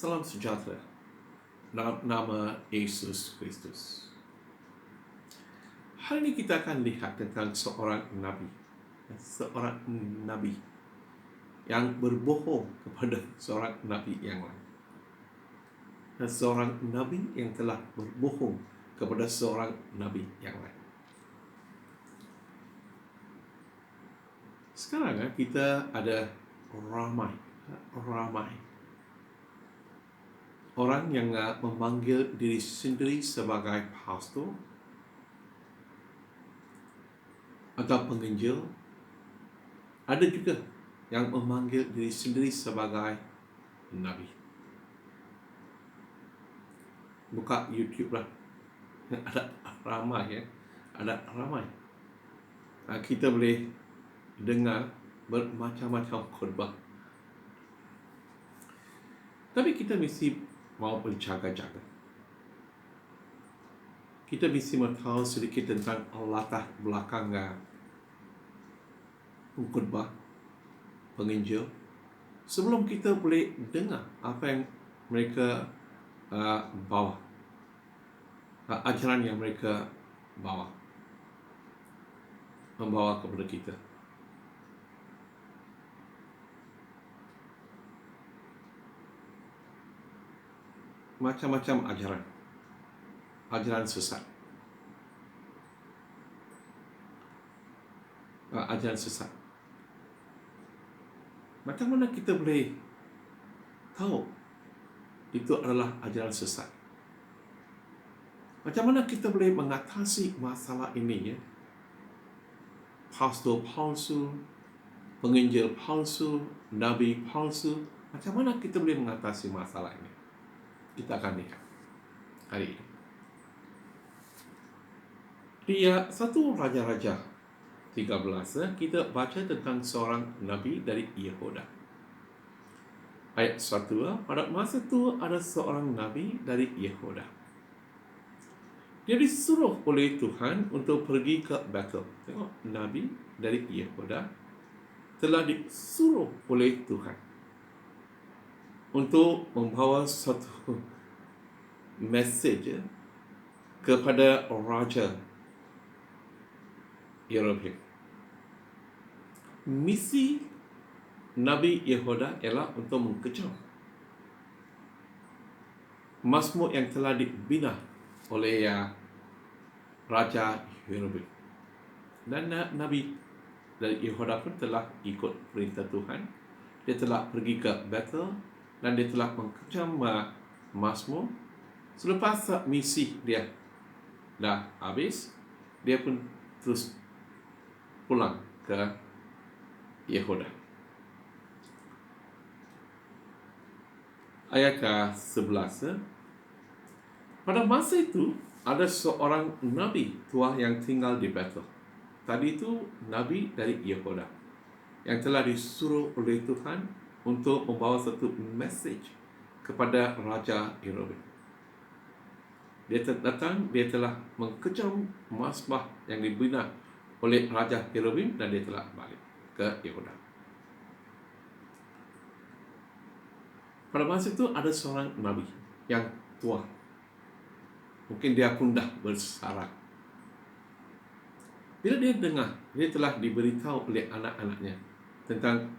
Salam sejahtera dalam nama Yesus Kristus. Hari ini kita akan lihat tentang seorang nabi. Seorang nabi yang berbohong kepada seorang nabi yang lain. Dan seorang nabi yang telah berbohong kepada seorang nabi yang lain. Sekarang kita ada ramai orang yang memanggil diri sendiri sebagai pastor atau penginjil. Ada juga yang memanggil diri sendiri sebagai nabi. Buka YouTube lah. Ada ramai. Kita boleh dengar bermacam-macam khutbah. Tapi kita mesti mau berjaga-jaga. Kita mesti tahu sedikit tentang latar belakang khutbah, penginjil, sebelum kita boleh dengar apa yang mereka bawa, ajaran yang mereka membawa kepada kita. Macam-macam ajaran sesat. Macam mana kita boleh tahu itu adalah ajaran sesat? Macam mana kita boleh mengatasi masalah ini, ya? Pastor palsu, penginjil palsu, nabi palsu. Macam mana kita boleh mengatasi masalah ini? Kita akan lihat hari ini. Di 1 Raja-Raja 13, kita baca tentang seorang nabi dari Yehuda. Ayat 1, pada masa itu ada seorang nabi dari Yehuda. Dia disuruh oleh Tuhan untuk pergi ke Bethel. Tengok, nabi dari Yehuda telah disuruh oleh Tuhan untuk membawa satu message kepada Raja Yerobeam. Misi Nabi Yehuda ialah untuk mengkecam mazmur yang telah dibina oleh Raja Yerobeam. Dan Nabi dari Yehuda pun telah ikut perintah Tuhan. Dia telah pergi ke Bethel dan dia telah mengkecam mazmur. Selepas misi dia dah habis, dia pun terus pulang ke Yehuda. Ayat ke-11, pada masa itu ada seorang nabi tua yang tinggal di Bethel. Tadi itu nabi dari Yehuda yang telah disuruh oleh Tuhan untuk membawa satu message kepada Raja Yerobeam. Dia datang, dia telah mengkecam mazbah yang dibina oleh Raja Yerobeam dan dia telah balik ke Yehuda. Pada masa itu ada seorang nabi yang tua. Mungkin dia pun dah bersara. Bila dia dengar, dia telah diberitahu oleh anak-anaknya tentang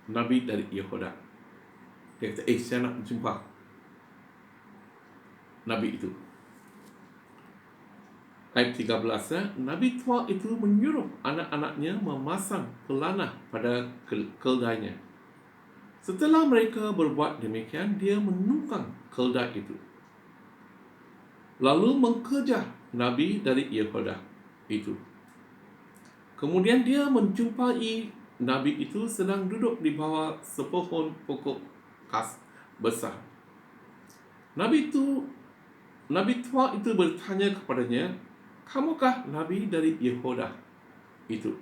nabi dari Yehuda. Dia kata, saya nak jumpa nabi itu. Ayat 13, nabi tua itu menyuruh anak-anaknya memasang pelana pada keldainya. Setelah mereka berbuat demikian, dia menunggang keldai itu, lalu mengejar nabi dari Yehuda itu. Kemudian dia menjumpai nabi itu sedang duduk di bawah sepohon pokok kas besar. Nabi tua itu bertanya kepadanya, "Kamukah nabi dari Yehuda itu?"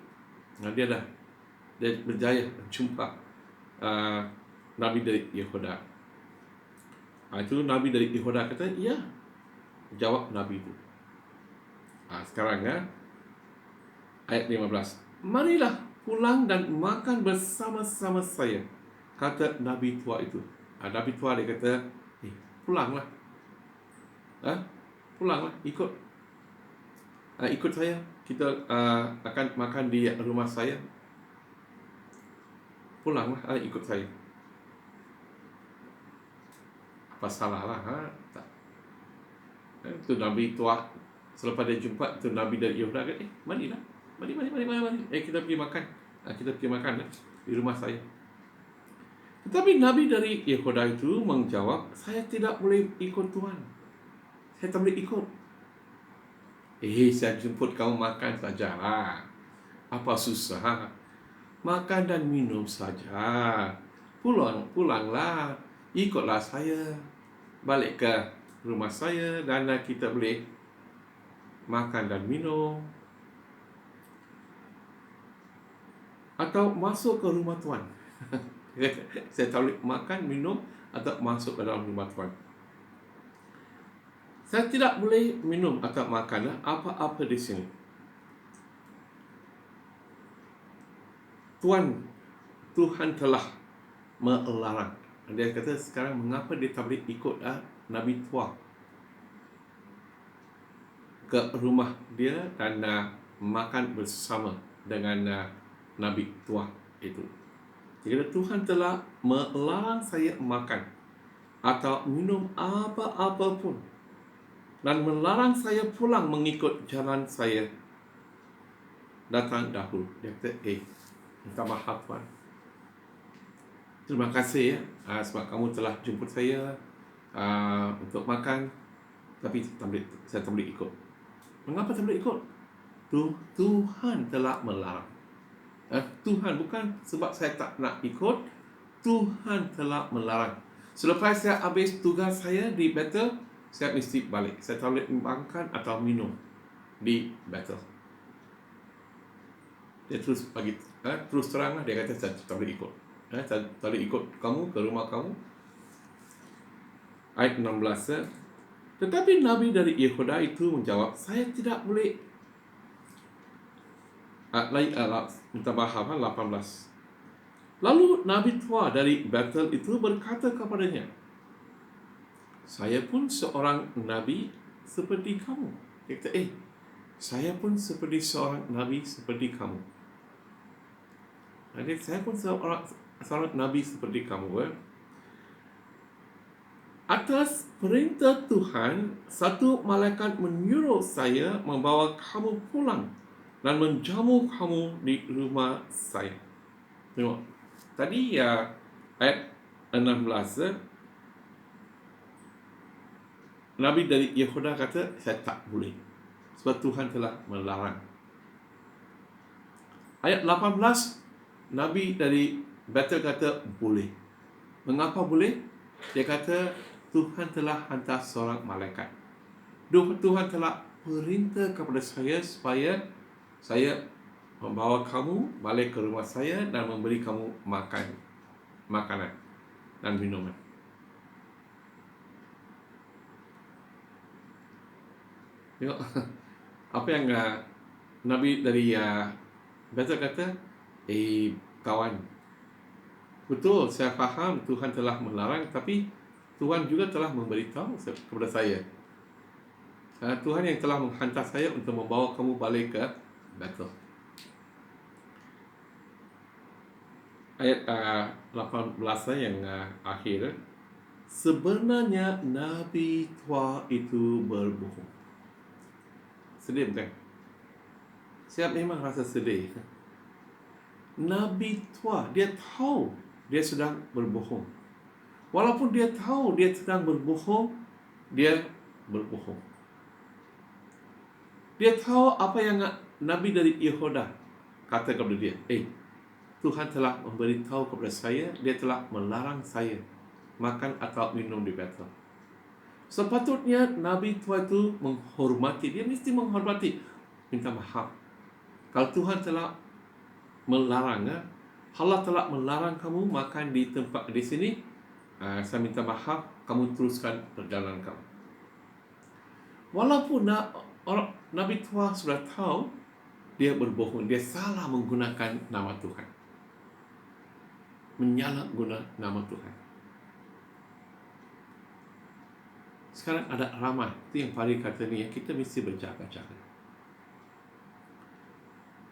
Dia berjaya menjumpa nabi dari Yehuda. Itu nabi dari Yehuda kata, "Ya." Jawab nabi itu. Sekarang ayat 15. "Marilah pulang dan makan bersama-sama saya," kata nabi tua itu. Nabi tua dia kata, pulanglah, pulanglah, ikut saya, kita akan makan di rumah saya, pulanglah, ikut saya. Apa salah lah, tak. Itu Nabi tua, selepas dia jumpa tu Nabi dari Yehuda kata, marilah, mari, kita pergi makan, kita pergi makan di rumah saya. Tetapi Nabi dari Yehuda itu menjawab, saya tidak boleh ikut Tuhan, saya tak boleh ikut. Saya jemput kamu makan sajalah, apa susah, makan dan minum saja, pulanglah, ikutlah saya, balik ke rumah saya, dan kita boleh makan dan minum, atau masuk ke rumah Tuhan. Saya tak boleh makan, minum, atau masuk ke dalam rumah Tuhan. Saya tidak boleh minum atau makan apa-apa di sini. Tuhan telah melarang. Dia kata sekarang mengapa dia tak boleh ikut Nabi tua ke rumah dia dan makan bersama dengan Nabi tua itu. Dia kata Tuhan telah melarang saya makan atau minum apa-apa pun, dan melarang saya pulang mengikut jalan saya datang dahulu. Dia kata, minta maaf Tuhan, terima kasih sebab kamu telah jemput saya untuk makan, tapi saya tak boleh ikut. Mengapa tak boleh ikut? Tuhan telah melarang. Tuhan, bukan sebab saya tak nak ikut, Tuhan telah melarang. Selepas saya habis tugas saya di Bethel, saya mesti balik. Saya tak boleh makan atau minum di Bethel. Dia terus bagi terus terang dia kata saya tak boleh ikut. Saya tak boleh ikut kamu ke rumah kamu. Ayat 16. Tetapi Nabi dari Yehuda itu menjawab, saya tidak boleh. Minta maaf 18. Lalu Nabi tua dari Bethel itu berkata kepadanya, saya pun seorang Nabi seperti kamu. Dia kata, saya pun seperti seorang Nabi seperti kamu. Jadi saya pun seorang Nabi seperti kamu. Atas perintah Tuhan, satu malaikat menyuruh saya membawa kamu pulang dan menjamu kamu di rumah saya. Tengok, tadi ayat 16, Nabi dari Yehuda kata, saya tak boleh, sebab Tuhan telah melarang. Ayat 18, Nabi dari Bethel kata, boleh. Mengapa boleh? Dia kata, Tuhan telah hantar seorang malaikat. Tuhan telah perintah kepada saya supaya saya membawa kamu balik ke rumah saya dan memberi kamu makanan dan minuman. Tengok apa yang Nabi dari Bethel kata, kawan, betul, saya faham Tuhan telah melarang, tapi Tuhan juga telah memberitahu kepada saya. Tuhan yang telah menghantar saya untuk membawa kamu balik ke Bethel. Ayat 18 yang akhir, sebenarnya Nabi tua itu berbohong. Sedih bukan? Saya memang rasa sedih. Nabi tua, dia tahu dia sedang berbohong. Walaupun dia tahu dia sedang berbohong, dia berbohong. Dia tahu apa yang Nabi dari Yehuda kata kepada dia. Tuhan telah memberitahu kepada saya, dia telah melarang saya makan atau minum di Bethel. Sepatutnya Nabi tua itu menghormati, dia mesti menghormati. Minta maaf, kalau Tuhan telah melarang, Allah telah melarang kamu makan di tempat di sini, saya minta maaf, kamu teruskan perjalanan kamu. Walaupun Nabi tua sudah tahu dia berbohong, dia salah menggunakan nama Tuhan, menyalahguna nama Tuhan. sekarang ada ramai. Itu yang Fahri kata ni, yang kita mesti berjaga-jaga.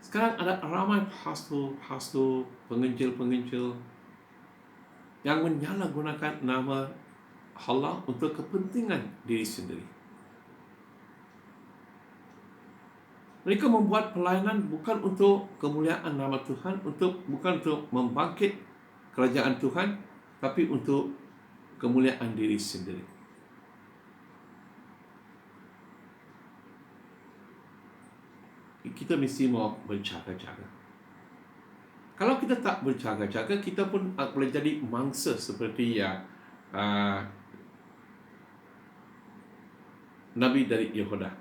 Sekarang ada ramai pastor, penginjil yang menyalahgunakan nama Allah untuk kepentingan diri sendiri. Mereka membuat pelayanan bukan untuk kemuliaan nama Tuhan, bukan untuk membangkit kerajaan Tuhan, tapi untuk kemuliaan diri sendiri. Kita mesti mau berjaga-jaga. Kalau kita tak berjaga-jaga, kita pun boleh jadi mangsa seperti Nabi dari Yehuda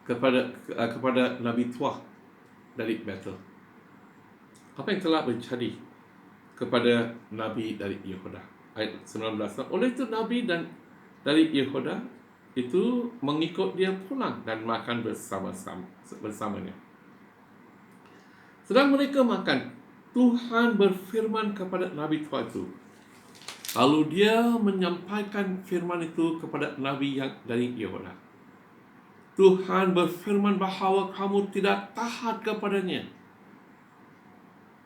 kepada Nabi Tuah dari Betel. Apa yang telah terjadi kepada Nabi dari Yehuda? Ayat 19. Oleh itu Nabi dari Yehuda itu mengikut dia pulang dan makan bersamanya. Sedang mereka makan, Tuhan berfirman kepada Nabi Tuah itu. Lalu dia menyampaikan firman itu kepada Nabi yang dari Yehuda. Tuhan berfirman bahawa kamu tidak taat kepadanya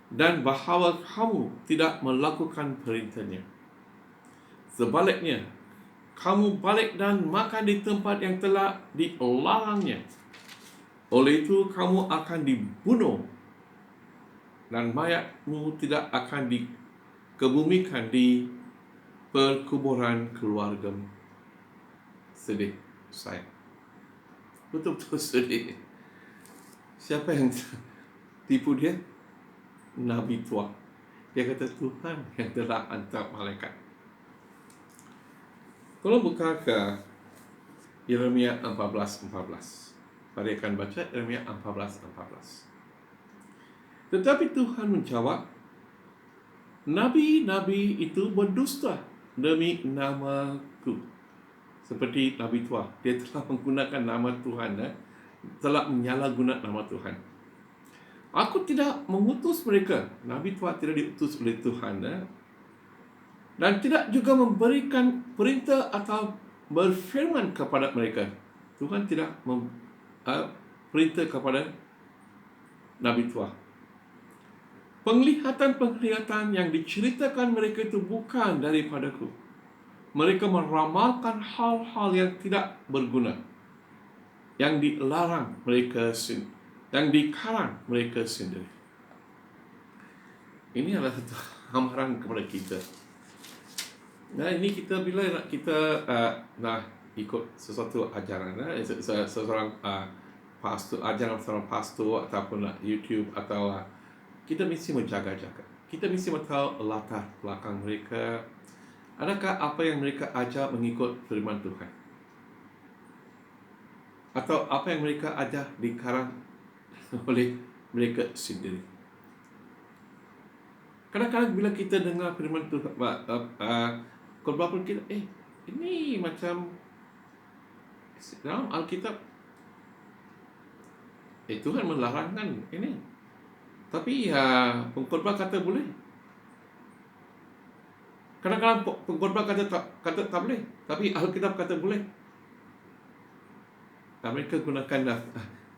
dan bahawa kamu tidak melakukan perintahnya. Sebaliknya, kamu balik dan makan di tempat yang telah dilarangnya. Oleh itu kamu akan dibunuh dan mayatmu tidak akan dikebumikan di perkuburan keluargamu. Sedih saya. Betul-betul sedih. Siapa yang tipu dia? Nabi Tuah. Dia kata Tuhan yang telah hantar malaikat. Kalau buka ke Yeremia 14:14. Mari akan baca Yeremia 14:14. Tetapi Tuhan menjawab, nabi-nabi itu berdusta demi namaku. Seperti Nabi Tuah, dia telah menggunakan nama Tuhan, telah menyalahgunakan nama Tuhan. Aku tidak mengutus mereka. Nabi Tuah tidak diutus oleh Tuhan, dan tidak juga memberikan perintah atau berfirman kepada mereka. Tuhan tidak perintah kepada Nabi Tuah. Penglihatan-penglihatan yang diceritakan mereka itu bukan daripadaku. Mereka meramalkan hal-hal yang tidak berguna, yang dilarang mereka sendiri, yang dikarang mereka sendiri. Ini adalah satu amaran kepada kita. Nah, ini kita bila nak kita nak ikut sesuatu ajaran, seseorang pastor, ajaran seorang pastor ataupun YouTube atau kita mesti menjaga-jaga. Kita mesti tahu latar belakang mereka. Adakah apa yang mereka ajar mengikut firman Tuhan? Atau apa yang mereka ajar dikarang oleh mereka sendiri? Kadang-kadang bila kita dengar firman Tuhan, khotbah pun kita, ini macam dalam Alkitab, Tuhan melarangkan ini. Tapi pengkhotbah kata boleh. Kadang-kadang pengkhotbah kata tak boleh, tapi Alkitab kata boleh. Mereka gunakan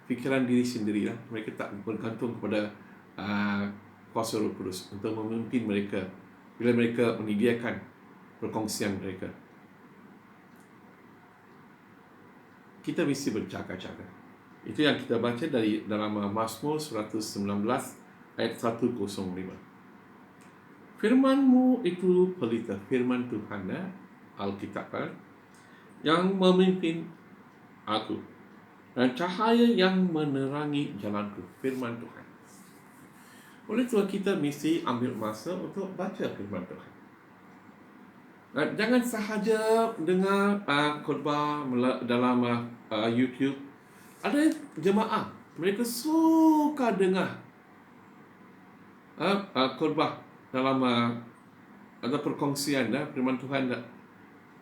fikiran diri sendiri. Mereka tak bergantung kepada kuasa Roh Kudus untuk memimpin mereka bila mereka menyediakan perkongsian mereka. Kita mesti berjaga-jaga. Itu yang kita baca dalam Mazmur 119 ayat 105. Firman-Mu itu pelita, firman Tuhan, Alkitab, yang memimpin aku, dan cahaya yang menerangi jalanku, firman Tuhan. Oleh itu kita mesti ambil masa untuk baca firman Tuhan. Jangan sahaja dengar khotbah dalam YouTube. Ada jemaah, mereka suka dengar khotbah dalam ada perkongsian firman Tuhan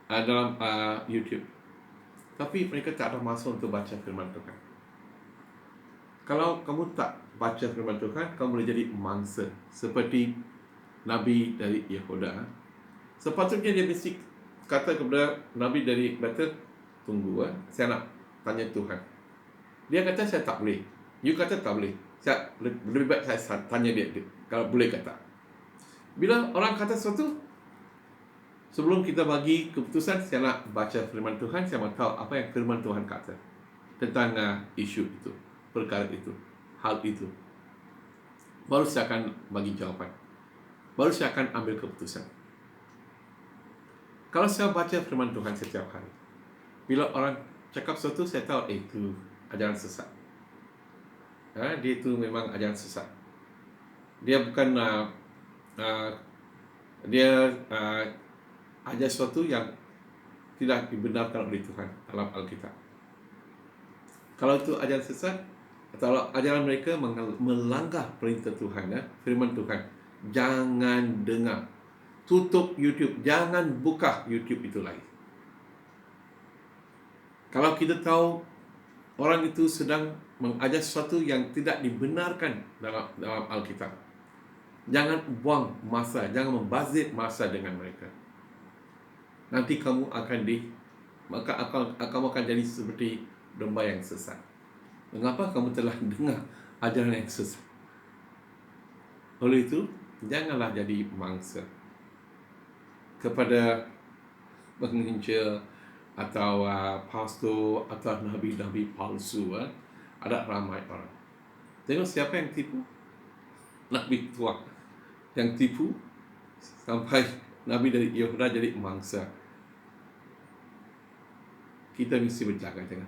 dalam YouTube. Tapi mereka tak ada masa untuk baca firman Tuhan. Kalau kamu tak baca firman Tuhan, kamu boleh jadi mangsa seperti Nabi dari Yehuda. Sepatutnya dia mesti kata kepada Nabi dari Betel, tunggu, saya nak tanya Tuhan. Dia kata saya tak boleh. You kata tak boleh. Saya lebih baik saya tanya dia kalau boleh kata. Bila orang kata sesuatu, sebelum kita bagi keputusan, saya nak baca firman Tuhan, saya mahu tahu apa yang firman Tuhan kata tentang isu itu, perkara itu, hal itu. Baru saya akan bagi jawapan. Baru saya akan ambil keputusan. Kalau saya baca firman Tuhan setiap hari, bila orang cakap sesuatu, saya tahu itu ajaran sesat. Dia itu memang ajaran sesat. Dia bukan dia ajar sesuatu yang tidak dibenarkan oleh Tuhan dalam Alkitab. Kalau itu ajaran sesat, atau ajaran mereka melanggar perintah Tuhan, firman Tuhan, jangan dengar. Tutup YouTube, jangan buka YouTube itu lagi. Kalau kita tahu orang itu sedang mengajar sesuatu yang tidak dibenarkan dalam Alkitab, jangan buang masa, jangan membazir masa dengan mereka. Nanti kamu akan jadi seperti domba yang sesat. Mengapa kamu telah dengar ajaran yang sesat? Oleh itu, janganlah jadi mangsa kepada penginjil atau pastor atau nabi-nabi palsu. Ada ramai orang. Tengok siapa yang tipu? Nabi tua yang tipu sampai nabi dari Yehuda jadi mangsa. Kita mesti berjaga-jaga.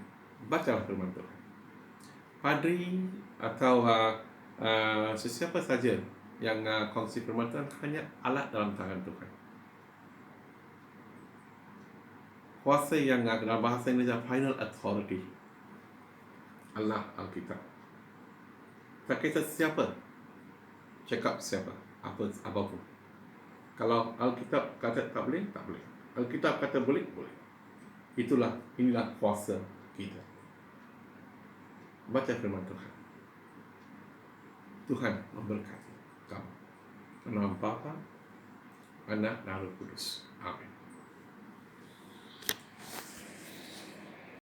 Bacalah firman Tuhan. Padri atau sesiapa saja yang kongsi firman Tuhan hanya alat dalam tangan Tuhan. Kuasa yang dalam bahasa Indonesia final authority, Allah Alkitab. Tak kisah siapa cakap siapa, apapun. Kalau Alkitab kata tak boleh, tak boleh. Alkitab kata boleh, boleh. Inilah kuasa kita. Baca firman Tuhan. Tuhan memberkati kamu. Dalam Bapa, Anak dan Roh Kudus. Amin.